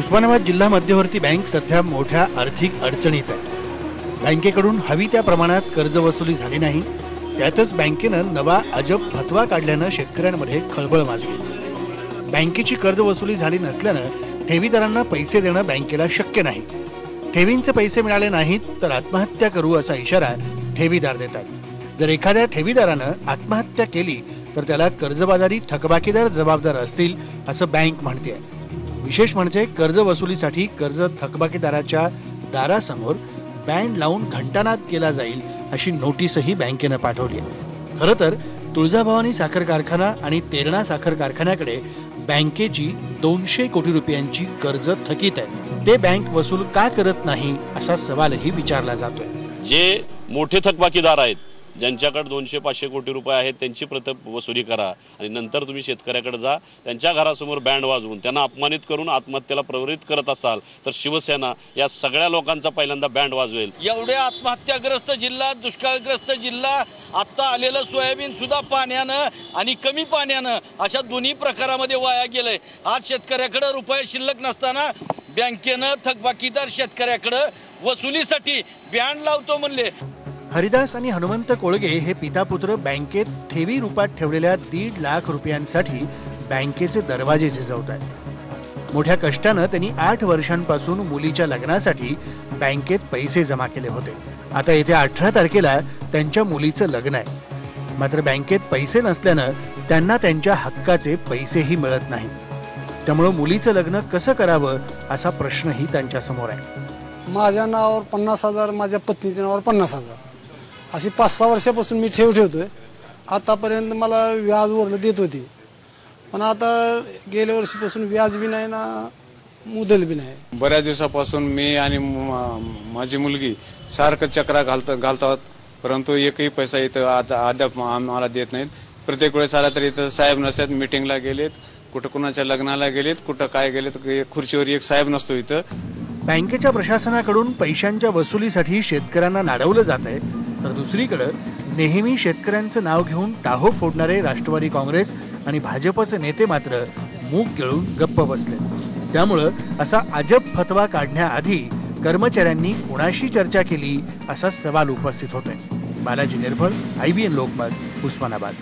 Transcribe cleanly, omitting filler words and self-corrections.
उस्मानाबाद जिल्हा मध्यवर्ती बँक सध्या मोठ्या आर्थिक अडचणीत आहे। बँकेकडून हवी त्या प्रमाणात कर्ज वसुली झाली नाही। त्यातच बँकेनं नवा अजब फतवा काढल्यानं शेतकऱ्यांमध्ये खळबळ माजली। बँकेची कर्ज वसुली झाली नसल्यानं ठेवीदारांना पैसे देणं बँकेला शक्य नाही। ठेवींचे पैसे मिळाले नाहीत तर आत्महत्या करू असा इशारा ठेवीदार देतात। जर एखाद्या ठेवीदारानं आत्महत्या केली तर त्याला कर्जबाजारी थकबाकीदार जबाबदार असतील असं बँक म्हणते। विशेष म्हणजे कर्ज वसुलीसाठी कर्ज थकबाकीदाराच्या दारासमोर बँड लावून घंटानाद केला जाईल अशी नोटीसही बँकेनं पाठवली आहे। खरं तर तुळजाभवानी साखर कारखाना आणि तेरणा साखर कारखान्याकडे बँकेची 200 कोटी रुपयांची कर्ज थकीत आहे। ते बँक वसूल का करत नाही असा सवालही विचारला जातोय। जे मोठे थकबाकीदार आहेत, ज्यांच्याकडे 200-500 कोटी रुपये आहेत, त्यांची प्रथम वसुली करा आणि नंतर तुम्ही शेतकऱ्याकडे जा। त्यांच्या घरासमोर बँड वाजवून त्यांना अपमानित करून आत्महत्येला प्रवृत्त करत असाल तर शिवसेना या सगळ्या लोकांचा पहिल्यांदा बँड वाजवेल। एवढे आत्महत्याग्रस्त जिल्हा, दुष्काळग्रस्त जिल्हा, आता आलेलं सोयाबीन सुद्धा पाण्यानं आणि कमी पाण्यानं अशा दोन्ही प्रकारामध्ये वाया गेलंय। आज शेतकऱ्याकडे रुपये शिल्लक नसताना बँकेनं थकबाकीदार शेतकऱ्याकडे वसुलीसाठी बँड लावतो म्हणले। हरिदास आणि हनुमंत कोळगे हे पितापुत्र बँकेत ठेवी रूपात ठेवलेल्या 1.5 लाख रुपयांसाठी बँकेचे दरवाजे झिजवत आहेत। मोठ्या कष्टानं त्यांनी 8 वर्षांपासून मुलीच्या लग्नासाठी बँकेत पैसे जमा केले होते। आता येत्या 18 तारखेला त्यांच्या मुलीचं लग्न आहे। मात्र बँकेत पैसे नसल्यानं त्यांना त्यांच्या हक्काचे पैसेही मिळत नाहीत। त्यामुळे मुलीचं लग्न कसं करावं असा प्रश्नही त्यांच्या समोर आहे। माझ्या नावावर 50,000, माझ्या पत्नीच्या नावावर 50,000 अशी 5-6 वर्षापासून मी ठेवतोय। आतापर्यंत मला व्याज वरलं देत होती, पण आता गेल्या वर्षीपासून व्याज बी नाही ना मुदल बी नाही। बऱ्याच दिवसापासून मी आणि माझी मुलगी सारखं चक्रा घालतात, परंतु एकही पैसा इथं अद्याप आम्हाला देत नाहीत। प्रत्येक वेळेस आला तर इथं साहेब नसतात, मीटिंगला गेलेत, कुठं कुणाच्या लग्नाला गेलेत, कुठं काय गेलेत, खुर्चीवर एक साहेब नसतो इथं। बँकेच्या प्रशासनाकडून पैशांच्या वसुलीसाठी शेतकऱ्यांना नाडवलं जात आहे, तर दुसरीकडे नेहमी शेतकऱ्यांचं नाव घेऊन टाहो फोडणारे राष्ट्रवादी काँग्रेस आणि भाजपचे नेते मात्र मूग गिळून गप्प बसले। त्यामुळे असा अजब फतवा काढण्याआधी कर्मचाऱ्यांनी कोणाशी चर्चा केली असा सवाल उपस्थित होतोय। बालाजी निर्भळ, IBN लोकमत, उस्मानाबाद।